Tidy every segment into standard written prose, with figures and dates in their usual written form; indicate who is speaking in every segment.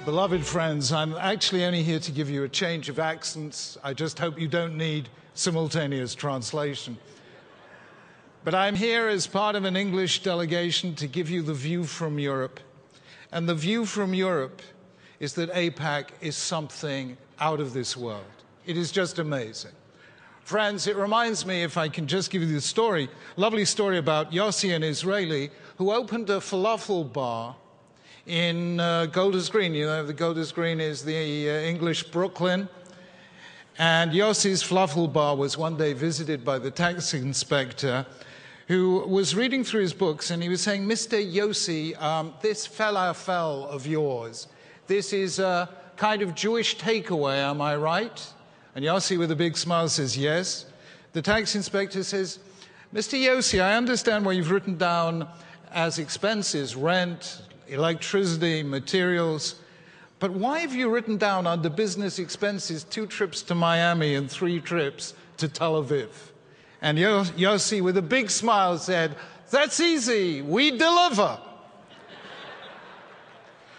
Speaker 1: Beloved friends, I'm actually only here to give you a change of accents. I just hope you don't need simultaneous translation. But I'm here as part of an English delegation to give you the view from Europe. And the view from Europe is that AIPAC is something out of this world. It is just amazing. Friends, it reminds me, if I can just give you the story, lovely story about Yossi, an Israeli, who opened a falafel bar in Golders Green. You know, the Golders Green is the English Brooklyn. And Yossi's falafel bar was one day visited by the tax inspector, who was reading through his books, and he was saying, Mr. Yossi, this falafel of yours, this is a kind of Jewish takeaway, am I right? And Yossi, with a big smile, says, yes. The tax inspector says, Mr. Yossi, I understand what you've written down as expenses, rent, electricity, materials, but why have you written down under business expenses 2 trips to Miami and 3 trips to Tel Aviv? And Yossi, with a big smile, said, that's easy, we deliver.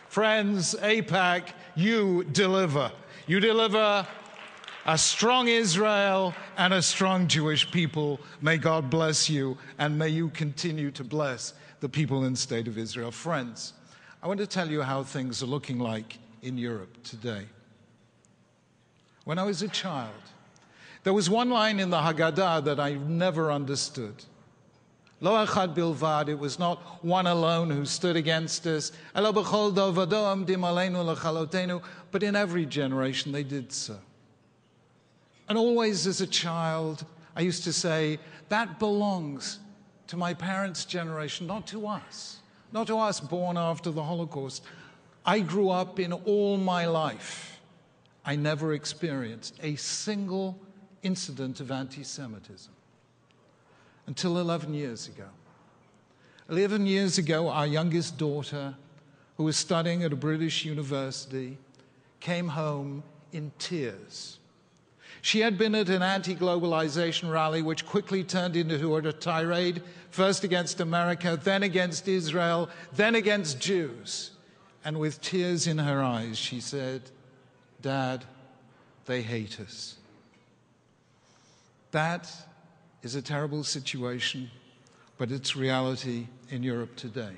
Speaker 1: Friends, AIPAC, you deliver. You deliver a strong Israel and a strong Jewish people. May God bless you, and may you continue to bless the people in the state of Israel. Friends, I want to tell you how things are looking like in Europe today. When I was a child, there was one line in the Haggadah that I never understood. Lo echad bilvad, it was not one alone who stood against us. Elo b'chol dovado amdim aleinu lechalotenu, but in every generation they did so. And always as a child, I used to say, that belongs to my parents' generation, not to us. Not to us born after the Holocaust. I grew up in all my life. I never experienced a single incident of anti-Semitism until 11 years ago. 11 years ago, our youngest daughter, who was studying at a British university, came home in tears. She had been at an anti-globalization rally which quickly turned into a tirade, first against America, then against Israel, then against Jews. And with tears in her eyes, she said, Dad, they hate us. That is a terrible situation, but it's reality in Europe today.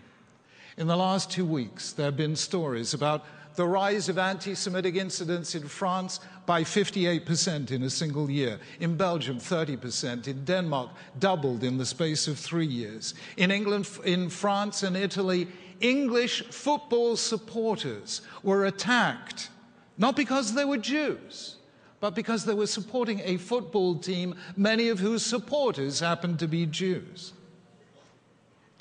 Speaker 1: In the last 2 weeks, there have been stories about the rise of anti-Semitic incidents in France by 58% in a single year. In Belgium, 30%. In Denmark, doubled in the space of 3 years. In England, in France and Italy, English football supporters were attacked, not because they were Jews, but because they were supporting a football team, many of whose supporters happened to be Jews.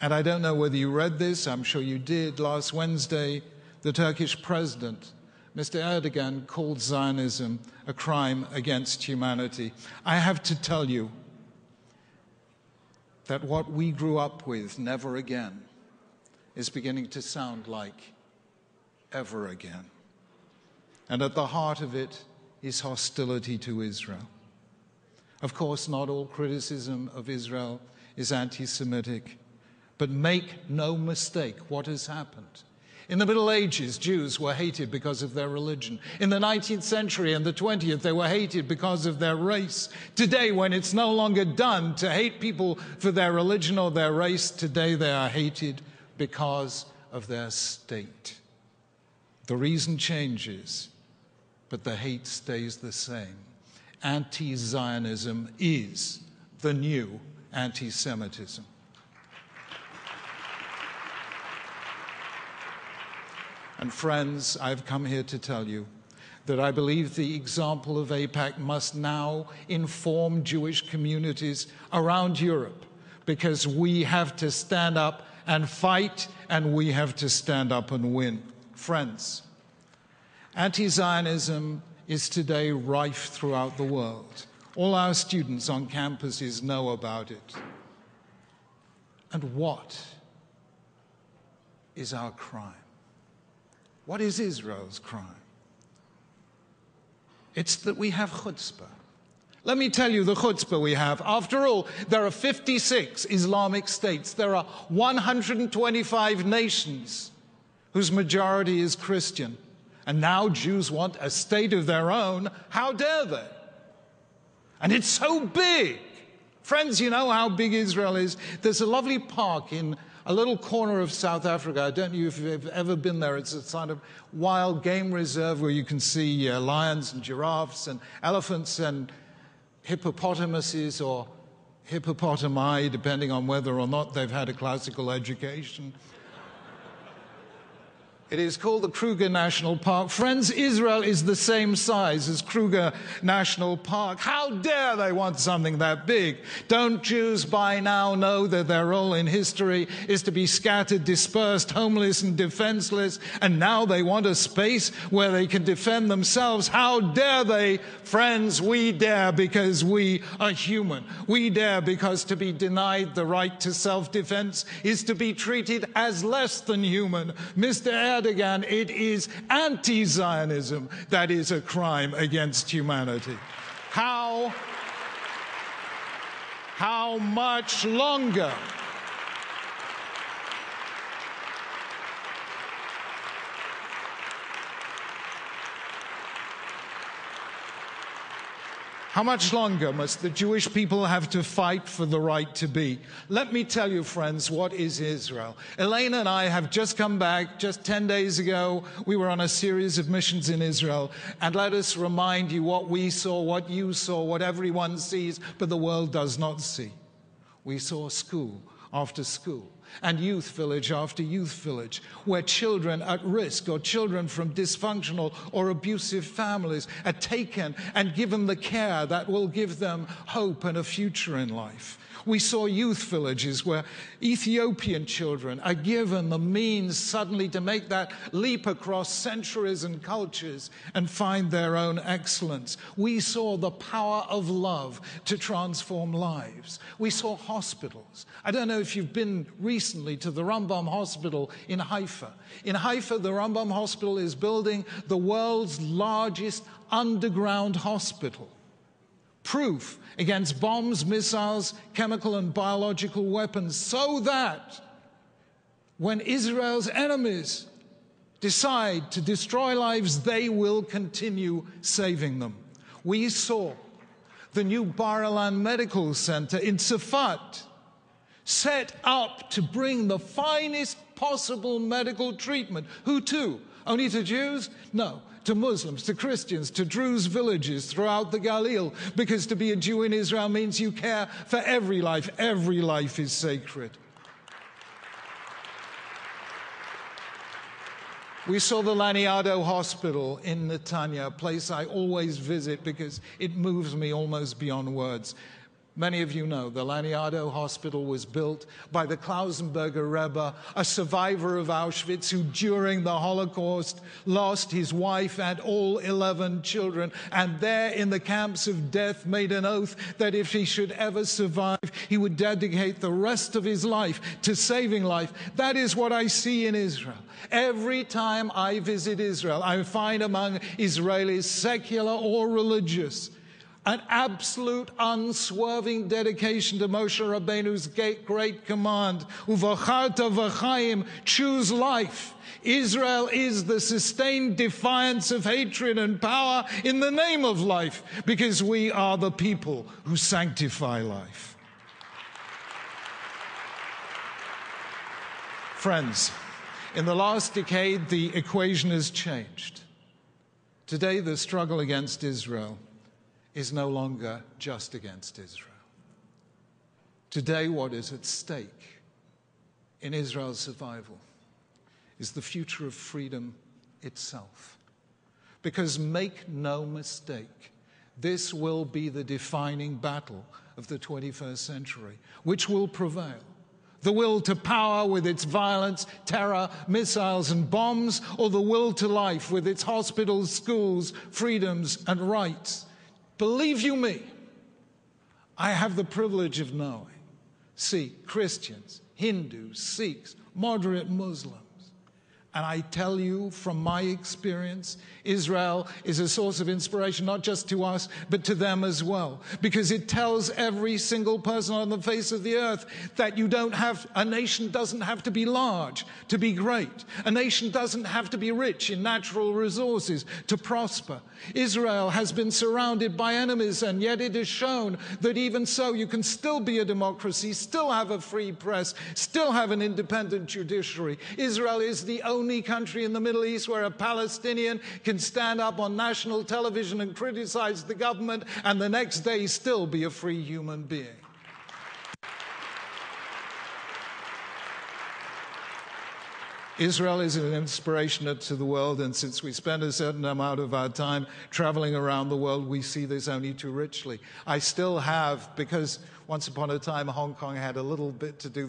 Speaker 1: And I don't know whether you read this, I'm sure you did. Last Wednesday, the Turkish president, Mr. Erdogan, called Zionism a crime against humanity. I have to tell you that what we grew up with, never again, is beginning to sound like ever again. And at the heart of it is hostility to Israel. Of course, not all criticism of Israel is anti-Semitic, but make no mistake what has happened. In the Middle Ages, Jews were hated because of their religion. In the 19th century and the 20th, they were hated because of their race. Today, when it's no longer done to hate people for their religion or their race, today they are hated because of their state. The reason changes, but the hate stays the same. Anti-Zionism is the new anti-Semitism. And friends, I've come here to tell you that I believe the example of AIPAC must now inform Jewish communities around Europe, because we have to stand up and fight, and we have to stand up and win. Friends, anti-Zionism is today rife throughout the world. All our students on campuses know about it. And what is our crime? What is Israel's crime? It's that we have chutzpah. Let me tell you the chutzpah we have. After all, there are 56 Islamic states. There are 125 nations whose majority is Christian. And now Jews want a state of their own. How dare they? And it's so big. Friends, you know how big Israel is? There's a lovely park in a little corner of South Africa. I don't know if you've ever been there. It's a sort of wild game reserve where you can see lions and giraffes and elephants and hippopotamuses or hippopotami, depending on whether or not they've had a classical education. It is called the Kruger National Park. Friends, Israel is the same size as Kruger National Park. How dare they want something that big? Don't Jews by now know that their role in history is to be scattered, dispersed, homeless and defenseless, and now they want a space where they can defend themselves? How dare they? Friends, we dare because we are human. We dare because to be denied the right to self-defense is to be treated as less than human. Mr. Erdogan, it is anti-Zionism that is a crime against humanity. How much longer? How much longer must the Jewish people have to fight for the right to be? Let me tell you, friends, what is Israel? Elena and I have just come back, just 10 days ago. We were on a series of missions in Israel. And let us remind you what we saw, what you saw, what everyone sees, but the world does not see. We saw school after school, and youth village after youth village, where children at risk or children from dysfunctional or abusive families are taken and given the care that will give them hope and a future in life. We saw youth villages where Ethiopian children are given the means suddenly to make that leap across centuries and cultures and find their own excellence. We saw the power of love to transform lives. We saw hospitals. I don't know if you've been recently to the Rambam Hospital in Haifa. In Haifa, the Rambam Hospital is building the world's largest underground hospital. Proof against bombs, missiles, chemical and biological weapons, so that when Israel's enemies decide to destroy lives, they will continue saving them. We saw the new Bar Ilan Medical Center in Safat set up to bring the finest possible medical treatment. Who to? Only to Jews? No. To Muslims, to Christians, to Druze villages throughout the Galil, because to be a Jew in Israel means you care for every life. Every life is sacred. We saw the Laniado Hospital in Netanya, a place I always visit because it moves me almost beyond words. Many of you know the Laniado Hospital was built by the Klausenberger Rebbe, a survivor of Auschwitz who during the Holocaust lost his wife and all 11 children, and there in the camps of death made an oath that if he should ever survive, he would dedicate the rest of his life to saving life. That is what I see in Israel. Every time I visit Israel, I find among Israelis, secular or religious, an absolute unswerving dedication to Moshe Rabbeinu's great command, Uvacharta v'chaim, choose life. Israel is the sustained defiance of hatred and power in the name of life, because we are the people who sanctify life. Friends, in the last decade, the equation has changed. Today, the struggle against Israel is no longer just against Israel. Today, what is at stake in Israel's survival is the future of freedom itself. Because make no mistake, this will be the defining battle of the 21st century, which will prevail. The will to power with its violence, terror, missiles and bombs, or the will to life with its hospitals, schools, freedoms and rights. Believe you me, I have the privilege of knowing Sikh, Christians, Hindus, Sikhs, moderate Muslims, And I tell you from my experience, Israel is a source of inspiration, not just to us, but to them as well. Because it tells every single person on the face of the earth that a nation doesn't have to be large to be great. A nation doesn't have to be rich in natural resources to prosper. Israel has been surrounded by enemies, and yet it is shown that even so, you can still be a democracy, still have a free press, still have an independent judiciary. Israel is the only country in the Middle East where a Palestinian can stand up on national television and criticize the government and the next day still be a free human being. Israel is an inspiration to the world, and since we spend a certain amount of our time traveling around the world, we see this only too richly. I still have, because once upon a time Hong Kong had a little bit to do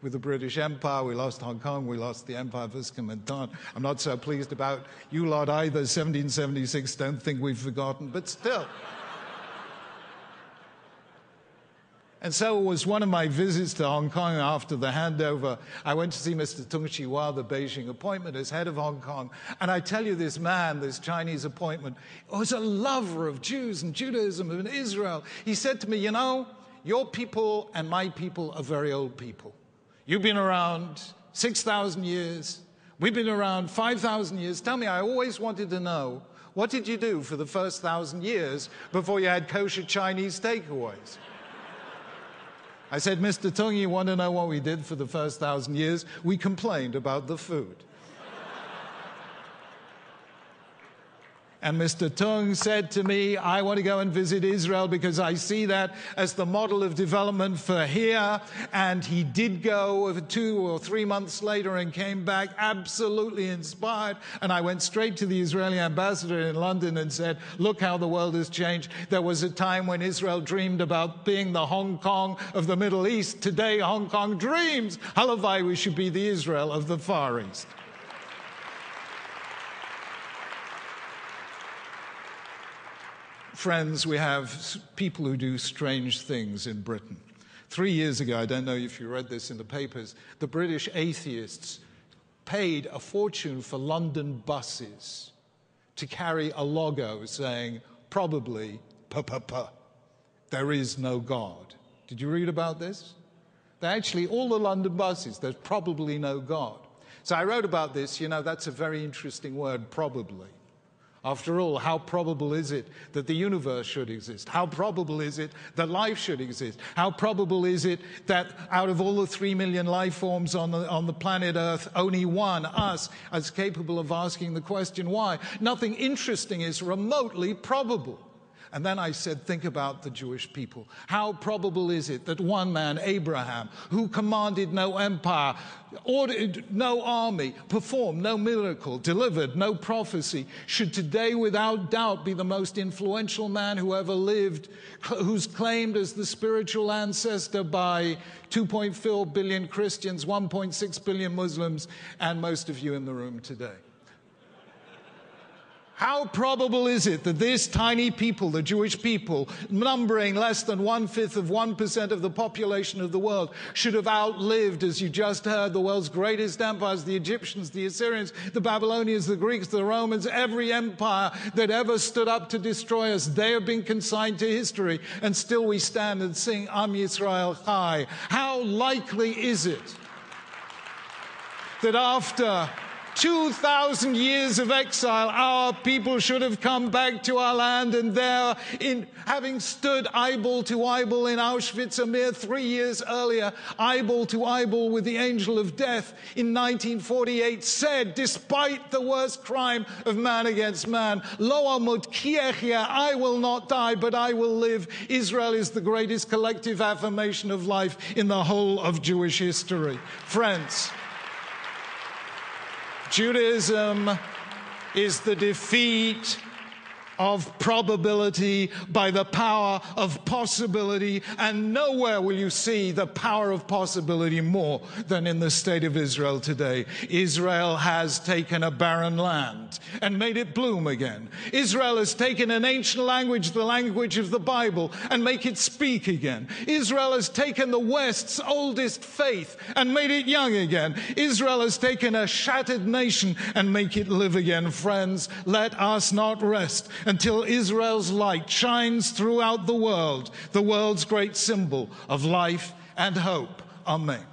Speaker 1: with the British Empire. We lost Hong Kong, we lost the Empire of Viscount. I'm not so pleased about you lot either. 1776, don't think we've forgotten, but still. And so it was one of my visits to Hong Kong after the handover. I went to see Mr. Tung Chee-hwa, the Beijing appointment, as head of Hong Kong. And I tell you, this man, this Chinese appointment, was a lover of Jews and Judaism and Israel. He said to me, you know, your people and my people are very old people. You've been around 6,000 years. We've been around 5,000 years. Tell me, I always wanted to know, what did you do for the first 1,000 years before you had kosher Chinese takeaways? I said, Mr. Tung, you want to know what we did for the first 1,000 years? We complained about the food. And Mr. Tung said to me, I want to go and visit Israel because I see that as the model of development for here. And he did go 2 or 3 months later and came back absolutely inspired. And I went straight to the Israeli ambassador in London and said, look how the world has changed. There was a time when Israel dreamed about being the Hong Kong of the Middle East. Today, Hong Kong dreams. Halavai, we should be the Israel of the Far East. Friends, we have people who do strange things in Britain. 3 years ago, I don't know if you read this in the papers, the British atheists paid a fortune for London buses to carry a logo saying, probably, there is no God. Did you read about this? Actually, all the London buses, there's probably no God. So I wrote about this, you know, that's a very interesting word, probably. After all, how probable is it that the universe should exist? How probable is it that life should exist? How probable is it that out of all the 3 million life forms on the planet Earth, only one, us, is capable of asking the question why? Nothing interesting is remotely probable. And then I said, think about the Jewish people. How probable is it that one man, Abraham, who commanded no empire, ordered no army, performed no miracle, delivered no prophecy, should today without doubt be the most influential man who ever lived, who's claimed as the spiritual ancestor by 2.4 billion Christians, 1.6 billion Muslims, and most of you in the room today? How probable is it that this tiny people, the Jewish people, numbering less than 1/5 of 1% of the population of the world, should have outlived, as you just heard, the world's greatest empires, the Egyptians, the Assyrians, the Babylonians, the Greeks, the Romans, every empire that ever stood up to destroy us? They have been consigned to history, and still we stand and sing Am Yisrael Chai. How likely is it that after 2,000 years of exile, our people should have come back to our land, and there, having stood eyeball to eyeball in Auschwitz a mere 3 years earlier, eyeball to eyeball with the angel of death in 1948, said, despite the worst crime of man against man, Lo amut ki ehya, I will not die, but I will live. Israel is the greatest collective affirmation of life in the whole of Jewish history. Friends, Judaism is the defeat of probability, by the power of possibility, and nowhere will you see the power of possibility more than in the state of Israel today. Israel has taken a barren land and made it bloom again. Israel has taken an ancient language, the language of the Bible, and make it speak again. Israel has taken the West's oldest faith and made it young again. Israel has taken a shattered nation and make it live again. Friends, let us not rest until Israel's light shines throughout the world's great symbol of life and hope. Amen.